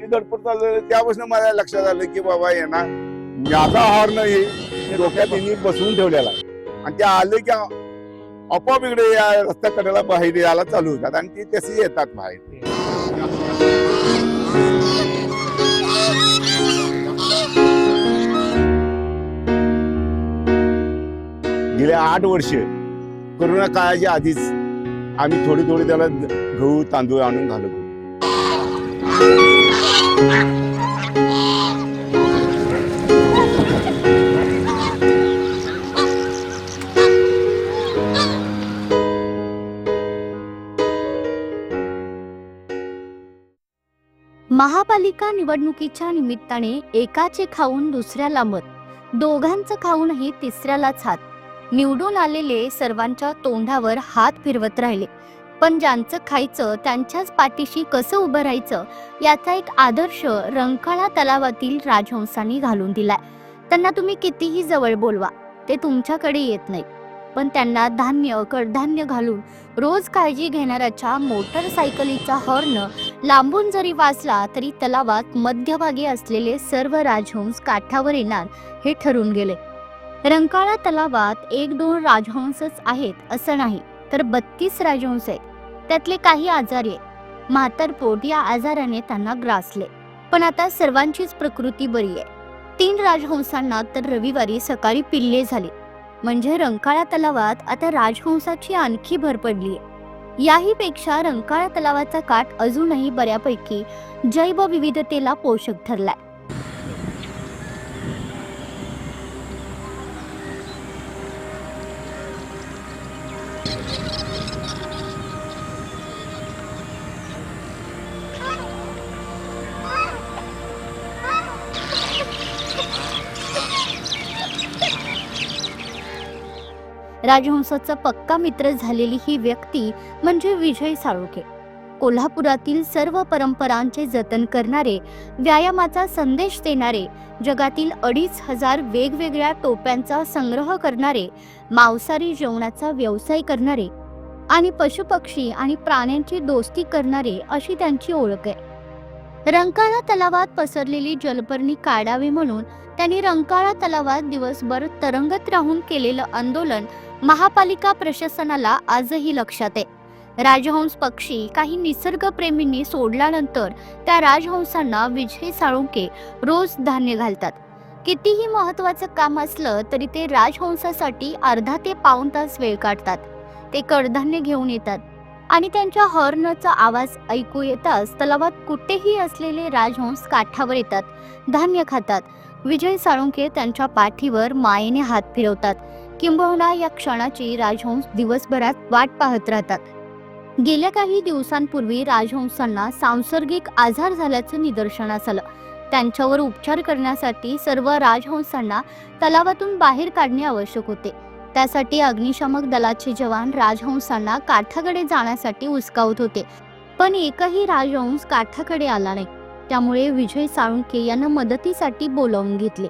मी धडपड चाललो त्यापासून माझ्या लक्षात आलं की बाबा यांना माझा हॉर्न हे डोक्यात यांनी बसवून ठेवलेला आहे आणि ते आले की आपोआप इकडे या रस्त्या कडेला बाहेर यायला चालू होतात आणि ते तसे येतात बाहेर. गेल्या 8 वर्ष कोरोना काळाच्या आधीच आम्ही थोडी थोडी त्याला गहू तांदूळ आणून घालत होतो. महापालिका निवडणुकीच्या निमित्ताने एकाचे खाऊन दुसऱ्याला मत, दोघांचं खाऊनही तिसऱ्यालाच हात. निवडून आलेले सर्वांच्या तोंडावर हात फिरवत राहिले, पण ज्यांचं खायचं त्यांच्याच पाठीशी कसं उभं राहायचं याचा एक आदर्श रंकाळा तलावातील राजहंसांनी घालून दिलाय. त्यांना तुम्ही कितीही जवळ बोलवा, ते तुमच्याकडे येत नाही, पण त्यांना धान्य कडधान्य घालून रोज काळजी घेणाऱ्याच्या मोटरसायकलीचा हॉर्न लांबून जरी वाजला तरी तलावात मध्यभागी असलेले सर्व राजहंस काठावर येणार हे ठरून गेले. रंकाळा तलावात 1-2 राजहंसच आहेत असं नाही, तर 32 राजहंस आहेत. त्यातले काही आजारी आहेत. म्हातारपोट या आजाराने त्यांना ग्रासले, पण आता सर्वांचीच प्रकृती बरी आहे. 3 राजहंसांना तर रविवारी सकाळी पिल्ले झाली. म्हणजे रंकाळा तलावात आता राजहंसाची आणखी भर पडली आहे. याही पेक्षा रंकाळा तलावाचा काठ अजूनही बऱ्यापैकी जैवविविधतेला पोषक ठरलाय. राजहंसाचा पक्का मित्र झालेली ही व्यक्ती म्हणजे विजय साळुंखे. कोल्हापुरातील सर्व परंपरांचे जतन करणारे, व्यायामाचा संदेश देणारे, जगातील 2,500 वेगवेगळ्या टोप्यांचा संग्रह करणारे, मांसाहारी जेवणाचा व्यवसाय करणारे आणि पशुपक्षी आणि प्राण्यांची दोस्ती करणारे अशी त्यांची ओळख आहे. रंकाळा तलावात पसरलेली जलपर्णी काढावी म्हणून त्यांनी रंकाळा तलावात दिवसभर तरंगत राहून केलेलं आंदोलन महापालिका प्रशासनाला आजही लक्षात आहे. राजहंस पक्षी काही निसर्गप्रेमींनी सोडल्यानंतर त्या राजहंसांना विजय साळुंखे रोज धान्य घालतात. कितीही महत्त्वाचं काम असलं तरी ते राजहंसासाठी अर्धा ते पाऊण तास वेळ काढतात. ते कडधान्य घेऊन येतात आणि त्यांच्या हॉर्नचा आवाज ऐकू येताच तलावात कुठेही असलेले राजहंस काठावर येतात, धान्य खातात. विजय साळुंखे त्यांच्या पाठीवर मायेने हात फिरवतात. किंबहुना या क्षणाची राजहंस दिवसभरात वाट पाहत राहतात. गेल्या काही दिवसांपूर्वी राजहंसांना सांसर्गिक आजार झाल्याचं निदर्शनास आलं. त्यांच्यावर उपचार करण्यासाठी सर्व राजहंसांना तलावातून बाहेर काढणे आवश्यक होते. त्यासाठी अग्निशामक दलाचे जवान राजहंसांना काठाकडे जाण्यासाठी उचकावत होते, पण एकही राजहंस काठाकडे आला नाही. त्यामुळे विजय साळुंखे यांना मदतीसाठी बोलावून घेतले.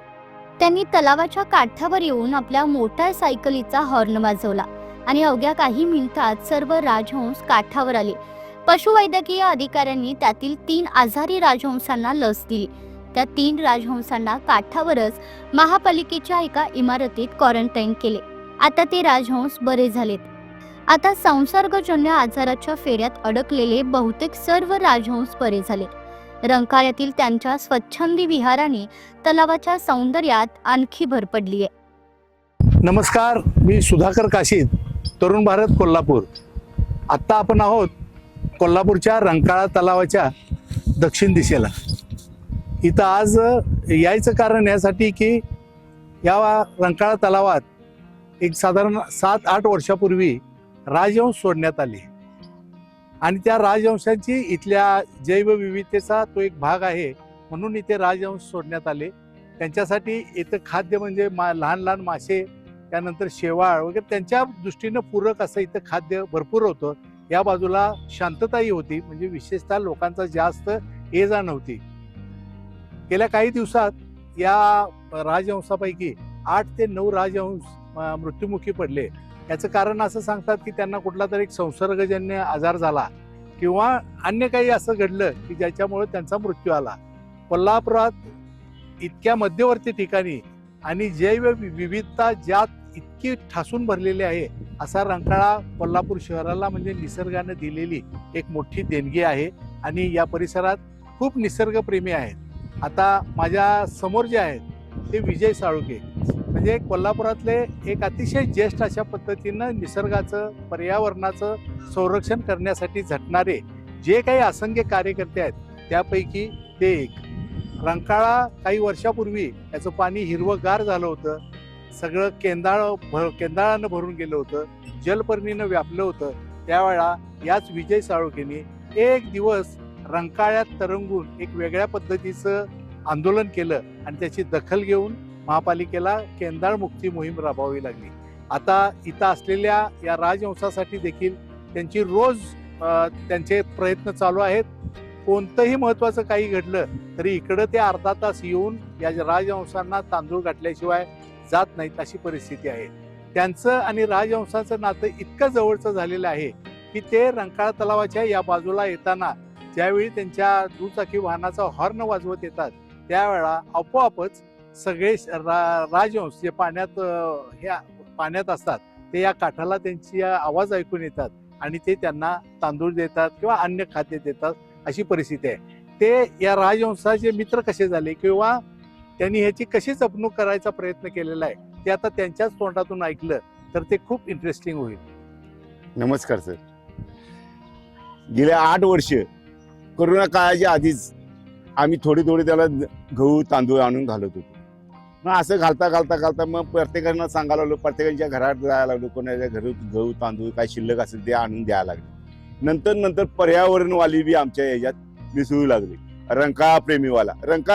त्यांनी तलावाच्या काठावर येऊन आपल्या मोटारसायकलीचा हॉर्न वाजवला आणि अवघ्या काही मिनिटात सर्व राजहंस काठावर आले. पशुवैद्यकीय अधिकाऱ्यांनी त्यातील 3 आजारी राजहंसांना लस दिली. त्या 3 राजहंसांना काठावरच महापालिकेच्या एका इमारतीत क्वारंटाईन केले. आता ते राजहंस बरे झालेत. आता संसर्गजन्य आजाराच्या फेऱ्यात अडकलेले बहुतेक सर्व राजहंस बरे झालेत. रंकाळ्यातील त्यांच्या स्वच्छंदी विहाराने तलावाच्या सौंदर्यात आणखी भर पडली आहे. नमस्कार, मी सुधाकर काशीद, तरुण भारत कोल्हापूर. आत्ता आपण आहोत कोल्हापूरच्या रंकाळा तलावाच्या दक्षिण दिशेला. इथं आज यायचं कारण यासाठी की या रंकाळा तलावात एक साधारण 7-8 वर्षापूर्वी राजहंस सोडण्यात आले आणि त्या राजहंसांची इथल्या जैवविविधतेचा तो एक भाग आहे म्हणून इथे राजहंस सोडण्यात आले. त्यांच्यासाठी इथं खाद्य म्हणजे लहान लहान मासे, त्यानंतर शेवाळ वगैरे त्यांच्या दृष्टीनं पूरक असं इथं खाद्य भरपूर होतं. या बाजूला शांतताही होती, म्हणजे विशेषतः लोकांचा जास्त ये जा नव्हती. गेल्या काही दिवसात या राजहंसापैकी 8 ते 9 राजहंस मृत्युमुखी पडले. याचं कारण असं सांगतात की त्यांना कुठला तरी एक संसर्गजन्य आजार झाला किंवा अन्य काही असं घडलं की ज्याच्यामुळे त्यांचा मृत्यू आला. कोल्हापुरात इतक्या मध्यवर्ती ठिकाणी आणि जैव विविधता ज्यात इतकी ठासून भरलेली आहे असा रंकाळा कोल्हापूर शहराला म्हणजे निसर्गाने दिलेली एक मोठी देणगी आहे. आणि या परिसरात खूप निसर्गप्रेमी आहेत. आता माझ्या समोर जे आहेत ते विजय साळुंखे, म्हणजे कोल्हापुरातले एक अतिशय ज्येष्ठ अशा पद्धतीनं निसर्गाचं पर्यावरणाचं संरक्षण करण्यासाठी झटणारे जे काही असंख्य कार्यकर्ते आहेत त्यापैकी ते एक. रंकाळा काही वर्षापूर्वी याचं पाणी हिरवंगार झालं होतं, सगळं केंदाळानं भरून गेलं होतं, जलपर्णीनं व्यापलं होतं. त्यावेळा याच विजय साळुंखेनी एक दिवस रंकाळ्यात तरंगून एक वेगळ्या पद्धतीचं आंदोलन केलं आणि त्याची दखल घेऊन महापालिकेला केंदाळ मुक्ती मोहीम राबवावी लागली. आता इथं असलेल्या या राजहंसासाठी देखील त्यांची रोज त्यांचे प्रयत्न चालू आहेत. कोणतंही महत्वाचं काही घडलं तरी इकडं ते अर्धा तास येऊन या राजहंसांना तांदूळ गाठल्याशिवाय जात नाहीत अशी परिस्थिती आहे. त्यांचं आणि राजहंसाचं नातं इतकं जवळचं झालेलं आहे की ते रंकाळा तलावाच्या या बाजूला येताना ज्यावेळी त्यांच्या दुचाकी वाहनाचा हॉर्न वाजवत येतात त्यावेळा आपोआपच सगळे राजहंस जे पाण्यात असतात ते या काठाला त्यांची आवाज ऐकून येतात आणि ते त्यांना तांदूळ देतात किंवा अन्य खाद्य देतात अशी परिस्थिती आहे. ते या राजहंसाचे मित्र कसे झाले किंवा त्यांनी ह्याची कशी जपणूक करायचा प्रयत्न केलेला आहे ते आता त्यांच्याच तोंडातून ऐकलं तर ते खूप इंटरेस्टिंग होईल. नमस्कार सर. गेल्या 8 वर्ष कोरोना काळाच्या आधीच आम्ही थोडे त्याला गहू तांदूळ आणून घालत होतो. मग असं घालता मग प्रत्येकांना सांगायला लागलो, प्रत्येकाच्या घरात जायला लागलो, कोणाच्या घरी गहू तांदूळ काय शिल्लक असेल ते आणून द्यायला लागले. नंतर पर्यावरणवाली बी आमच्या याच्यात मिसळू लागली. रंकाळा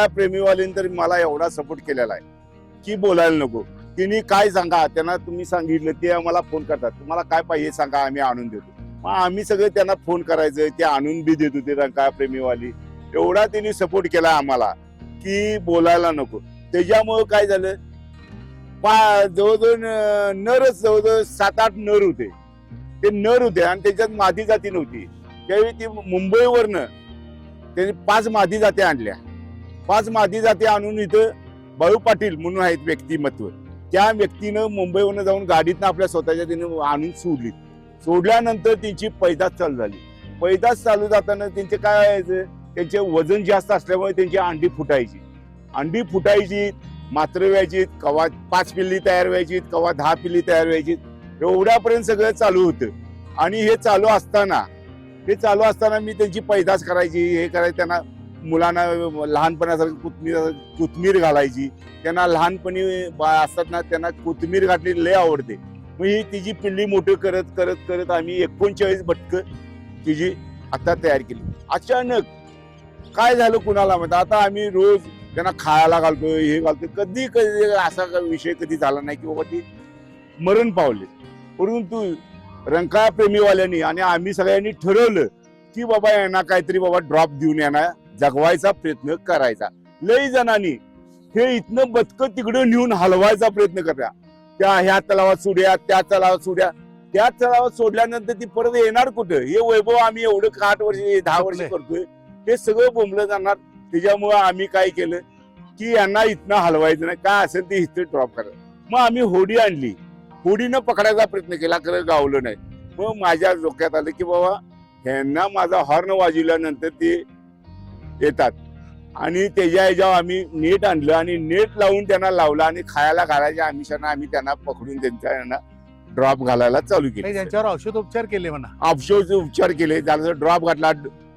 प्रेमीवालीने तर मला एवढा सपोर्ट केलेला आहे की बोलायला नको. तिने काय सांगा त्यांना तुम्ही सांगितलं ते आम्हाला फोन करतात, तुम्हाला काय पाहिजे सांगा आम्ही आणून देतो. मग आम्ही सगळे त्यांना फोन करायचं, ते आणून बी देत होते. रंकाळा प्रेमीवाली एवढा त्यांनी सपोर्ट केला आम्हाला की बोलायला नको. त्याच्यामुळं काय झालं, जवळजवळ 7-8 नर होते. ते नर होते आणि त्याच्यात मादी जाती नव्हती. त्यावेळी ती मुंबईवरनं त्यांनी 5 मादी जाती आणल्या. 5 मादी जाती आणून इथं बाळू पाटील म्हणून आहेत व्यक्तिमत्व, त्या व्यक्तीनं मुंबईवरनं जाऊन गाडीतनं आपल्या स्वतःच्या तिने आणून सोडली. सोडल्यानंतर त्यांची पैदास चालू झाली. पैदास चालू जाताना त्यांचे काय व्हायचं, त्यांचे वजन जास्त असल्यामुळे त्यांची अंडी फुटायची, मात्र व्हायची, कवा 5 पिल्ली तयार व्हायची, कवा 10 पिल्ली तयार व्हायची. एवढ्यापर्यंत सगळं चालू होतं. आणि हे चालू असताना मी त्यांची पैदास करायची, हे करायची. त्यांना मुलांना लहानपणासारखं कोथमीर घालायची. त्यांना लहानपणी असतात ना त्यांना कोथमीर घातली लय आवडते. मग ही तिची पिल्ली मोठी करत आम्ही 39 बटकं तिची आता तयार केली. अचानक काय झालं कुणाला माहिती. आता आम्ही रोज त्यांना खायला घालतोय, हे घालतोय. कधी असा विषय कधी झाला नाही की बाबा ती मरण पावले. परंतु रंकाळा प्रेमीवाल्यांनी आणि आम्ही सगळ्यांनी ठरवलं की बाबा यांना काहीतरी बाबा ड्रॉप देऊन यांना जगवायचा प्रयत्न करायचा. लई जणांनी हे इथनं बदकं तिकडं नेऊन हलवायचा प्रयत्न करा. त्या ह्या तलावात सोड्या, त्या तलावात सोड्या. त्या तलावात सोडल्यानंतर ती परत येणार कुठं. हे वैभव आम्ही एवढं 8 वर्ष 10 वर्ष करतोय, हे सगळं बोंबलं जाणार. त्याच्यामुळं आम्ही काय केलं की यांना इथनं हलवायचं नाही, काय असेल ते इथं ड्रॉप करा. मग आम्ही होडी आणली, होडीनं पकडायचा प्रयत्न केला, खरं गावलं नाही. मग माझ्या डोक्यात आलं की बाबा ह्यांना माझा हॉर्न वाजवल्यानंतर ते येतात. आणि त्याच्या ह्याच्यावर आम्ही नेट आणलं आणि नेट लावून त्यांना लावलं आणि खायला घालायच्या आमिषानं आम्ही त्यांना पकडून त्यांच्या यांना ड्रॉप घालायला चालू केले. त्यांच्यावर औषधोपचार केले म्हणा. औषधोपचार केले, त्याला ड्रॉप घातला,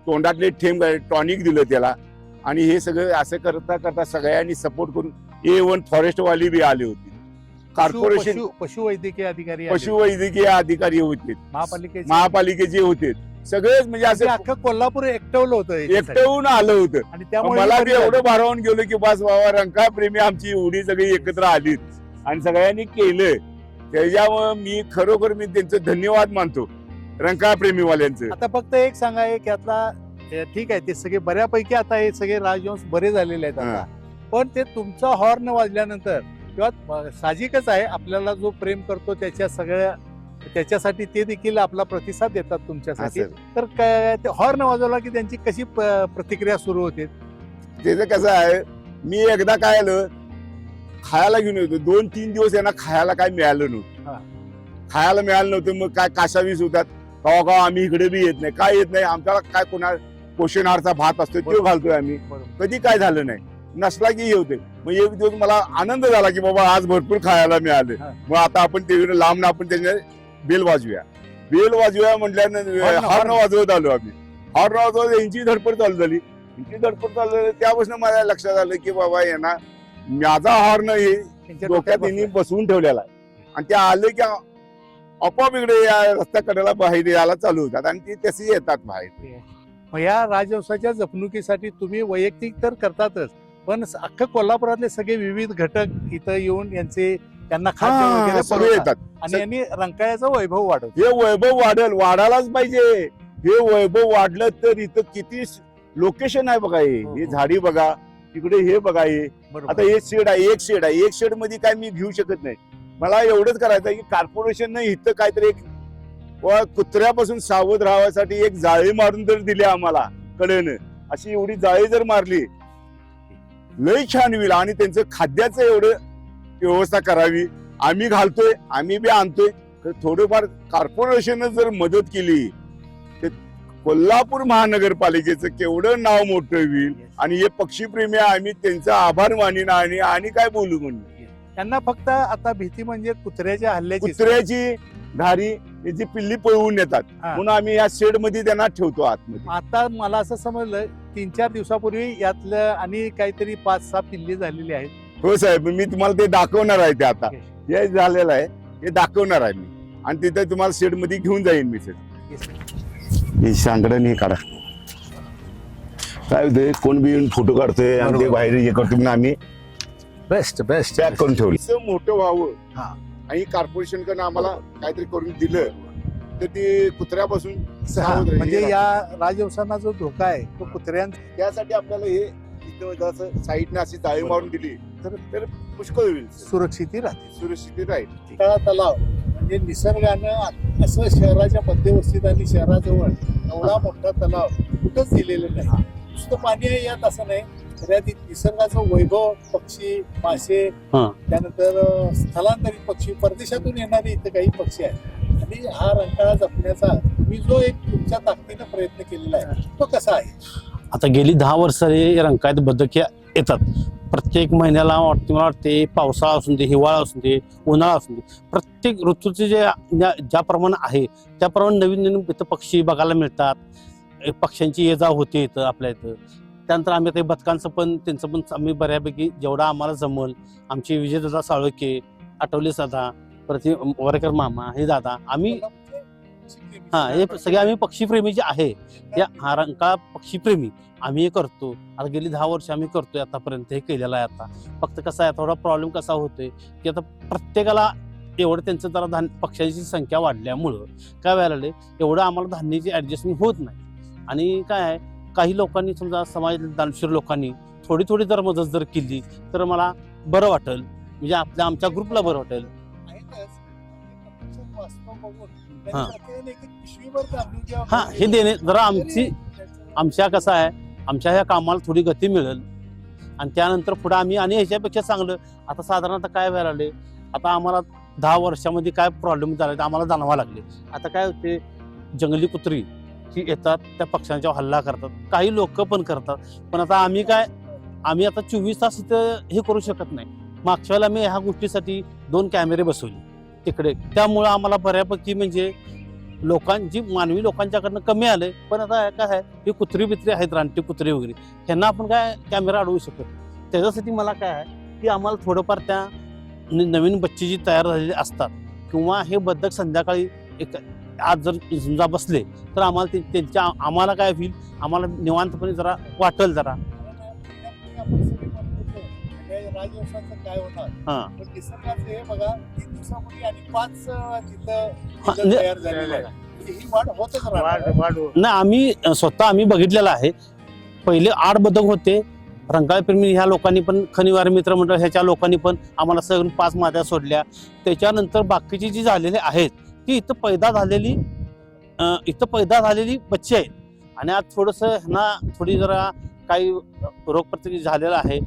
तोंडातले थेंब टॉनिक दिलं त्याला. आणि हे सगळं असं करता सगळ्यांनी सपोर्ट करून A1 फॉरेस्टवाली बी आले होते, कॉर्पोरेशन पशुवैद्यकीय अधिकारी होते, महापालिकेचे होते. सगळेच म्हणजे असं अख्खं कोल्हापूर एकटवलं होतं, एकटवून आलं होतं. आणि त्यामुळे मला बी एवढं भारावून गेलो की बस बाबा रंकाळा प्रेमी आमची एवढी सगळी एकत्र आलीत आणि सगळ्यांनी केलं. त्याच्यामुळे मी खरोखर त्यांचं धन्यवाद मानतो रंकाळा प्रेमीवाल्यांचं. आता फक्त एक सांगा, एक यातला ठीक आहे ते सगळे बऱ्यापैकी आता हे सगळे राजवंश बरे झालेले आहेत आता, पण ते तुमचा हॉर्न वाजल्यानंतर किंवा साहजिकच आहे आपल्याला जो प्रेम करतो त्याच्या सगळ्या त्याच्यासाठी ते देखील आपला प्रतिसाद देतात तुमच्यासाठी. असं. तर ते हॉर्न वाजवला की त्यांची कशी प्रतिक्रिया सुरू होते? त्याचं कसं आहे, मी एकदा काय आलं खायला घेऊन येतो, 2-3 दिवस यांना खायला काय मिळालं हा. नव्हतं. खायला मिळालं नव्हतं, मग काय काशावीस होतात, कवा आम्ही इकडे बी येत नाही, काय येत नाही आमच्याला, काय कोणा पोषणारचा भात असतो तो बरोबर. घालतोय आम्ही, बरोबर. कधी काय झालं नाही, नसला की हे होते. मग एक दिवस मला आनंद झाला की बाबा आज भरपूर खायला मिळाले, हा. मग आता आपण ते लांब आपण त्याच्या बेल वाजवूया म्हटल्यानं हॉर्न वाजवत आलो आम्ही. हॉर्न वाजवत यांची धडपड चालू झाली, त्यापासून माझ्या लक्षात आलं की बाबा यांना माझा हॉर्न हे त्यांच्या डोक्यात बसलं. यांनी बसवून ठेवलेला आहे आणि ते आले की आपोआप इकडे या रस्त्या कडेला बाहेर यायला चालू होतात आणि ते तसे येतात बाहेर. मग या राजवंशाच्या जपणुकीसाठी तुम्ही वैयक्तिक तर करतातच, पण अख्खं कोल्हापुरातले सगळे विविध घटक इथं येऊन त्यांना खाद्य हा, वगैरे सगळे पुरवतात. येतात. आणि यांनी रंकाळ्याचा वैभव वाढवतो. हे वैभव वाढायलाच पाहिजे. हे वैभव वाढलं तर इथं किती लोकेशन आहे बघा, हो, हे हो. झाडी बघा, तिकडे हे बघा, हे बरोबर. आता हे शेड आहे, एक शेड मध्ये काय मी घेऊ शकत नाही. मला एवढंच करायचं आहे की कॉर्पोरेशननं इथं काहीतरी एक कुत्र्यापासून सावध राहण्यासाठी एक जाळी मारून जर दिली आम्हाला कडेनं, अशी एवढी जाळी जर मारली लई छान होईल. आणि त्यांचं खाद्याचं एवढं व्यवस्था करावी. आम्ही घालतोय, आम्ही बी आणतोय, तर थोडंफार कॉर्पोरेशननं जर मदत केली तर कोल्हापूर महानगरपालिकेचं केवढं नाव मोठं होईल. आणि हे पक्षीप्रेमी आहे, आम्ही त्यांचा आभार मानीन आणि काय बोलू म्हणून. त्यांना फक्त आता भीती म्हणजे कुत्र्याच्या हल्ल्याची. कुत्र्याची धारी याची पिल्ली पळवून येतात, हा. म्हणून आम्ही या शेड मध्ये त्यांना ठेवतो आतमध्ये. आता मला असं समजलं 3-4 दिवसापूर्वी यातलं आणि काहीतरी 5-6 पिल्ली झालेली आहेत. हो साहेब, मी तुम्हाला ते दाखवणार आहे. ते आता हे झालेलं आहे, हे दाखवणार आहे मी, आणि तिथे तुम्हाला शेड मध्ये घेऊन जाईन मी. हे सांगडं हे काढा, काय होतंय कोण बी येऊन फोटो काढतोय आणि ते बरोबर. बाहेर हे करतो म्हणून आम्ही बेस्ट पॅक करून ठेवलं. असं मोठं व्हावं हा. आणि कॉर्पोरेशन कडनं आम्हाला काहीतरी करून दिलं तर ते कुत्र्यापासून सावध राहील. म्हणजे या राजवंशांना जो धोका आहे तो कुत्र्यांचा. त्यासाठी आपल्याला हे इथं जसं साईडने अशी जाळी मारून दिली तर पुष्कळ होईल, सुरक्षित राहते. सुरक्षित राहील. तलाव म्हणजे निसर्गानं असं शहराच्या मध्यवर्तीत आणि शहराजवळ एवढा मोठा तलाव कुठंच दिलेलं नाही. नुसतं पाणी आहे यात असं नाही, तर यात निसर्गाचं वैभव, पक्षी, मासे, त्यानंतर स्थलांतरित पक्षी, परदेशातून येणारे इथं काही पक्षी आहेत. आणि हा रंकाळा जपण्याचा मी जो एक तुमच्या ताकदीनं प्रयत्न केलेला आहे तो कसा आहे? आता गेली 10 वर्ष रंकाळ्यात बदक येतात. प्रत्येक महिन्याला मला वाटते, पावसाळा असून दे, हिवाळा असून दे, उन्हाळा असून दे, प्रत्येक ऋतूचे ज्याप्रमाणे आहे त्याप्रमाणे नवीन नवीन इथं पक्षी बघायला मिळतात. पक्ष्यांची ये जा होते इथं आपल्या इथं. त्यानंतर आम्ही ते बदकांचं पण त्यांचं पण आम्ही बऱ्यापैकी जेवढं आम्हाला जमल, आमचे विजयदादा साळुंखे, आठवले दादा, परत वरेकर मामा, हे दादा, आम्ही हे सगळे आम्ही पक्षीप्रेमी जे आहे या हा रंकाळा पक्षीप्रेमी आम्ही हे करतो. आता गेली 10 वर्ष आम्ही करतोय आतापर्यंत, हे केलेलं आहे. आता फक्त कसं आहे, थोडा प्रॉब्लेम कसा होतोय की आता प्रत्येकाला एवढं त्यांचं जरा पक्ष्यांची संख्या वाढल्यामुळं काय व्हायला लागले, एवढं आम्हाला धान्याची ऍडजस्टमेंट होत नाही. आणि काय आहे, काही लोकांनी समजा समाजातील दानशूर लोकांनी थोडी थोडी जर मदत जर केली तर मला बरं वाटेल, म्हणजे आमच्या ग्रुपला बरं वाटेल. हे देणे जरा आमच्या कसं आहे, आमच्या ह्या कामाला थोडी गती मिळेल आणि त्यानंतर पुढे आम्ही आणि ह्याच्यापेक्षा चांगलं. आता साधारणतः काय व्हायला लागले, आता आम्हाला 10 वर्षामध्ये काय प्रॉब्लेम झाला आम्हाला जाणवा लागले. आता काय होते, जंगली कुत्री ही येतात, त्या पक्ष्यांच्यावर हल्ला करतात, काही लोक पण करतात. पण आता आम्ही आता 24 तास इथं हे करू शकत नाही. मागच्या वेळेला मी ह्या गोष्टीसाठी 2 कॅमेरे बसवले तिकडे, त्यामुळं आम्हाला बऱ्यापैकी म्हणजे लोकांची मानवी लोकांच्याकडनं कमी आले. पण आता काय आहे, हे कुत्री बित्री आहेत, रानटी कुत्रे वगैरे, ह्यांना आपण काय कॅमेरा अडवू शकतो. त्याच्यासाठी मला काय आहे की आम्हाला थोडंफार त्या नवीन बच्चे जी तयार झालेले असतात किंवा हे बदक संध्याकाळी एक आज जर समजा बसले तर आम्हाला आम्हाला काय होईल, आम्हाला निवांतपणे जरा वाटेल जरा. राजवंशाचं काय होणार, हा. पण निसर्गाचं हे बघा, 3 दिवसापूर्वी आणि 5 हा, तयार झालेलं आहे. ही वाढ होतच राहणार. नाही, आम्ही स्वतः बघितलेलं आहे. पहिले 8 बदक होते. रंकाळप्रेमी ह्या लोकांनी पण, खनिवार मित्र मंडळ ह्याच्या लोकांनी पण आम्हाला सगळं 5 माद्या सोडल्या. त्याच्यानंतर बाकीची जी झालेले आहेत की इथं पैदा झालेली बच्चे आहेत आणि आज थोडंसं ह्यांना थोडी जरा काही रोगप्रतिकार झालेला आहे.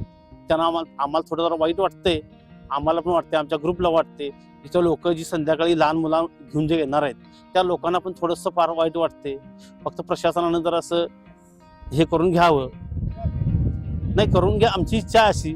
त्यांना आम्हाला थोडं जरा वाईट वाटते. आम्हाला पण वाटते, आमच्या ग्रुपला वाटते. इथं लोक जी संध्याकाळी लहान मुलं घेऊन जे येणार आहेत त्या लोकांना पण थोडंसं फार वाईट वाटते. फक्त प्रशासनानं जर असं हे करून घ्यावं, नाही करून घ्या. आमची इच्छा अशी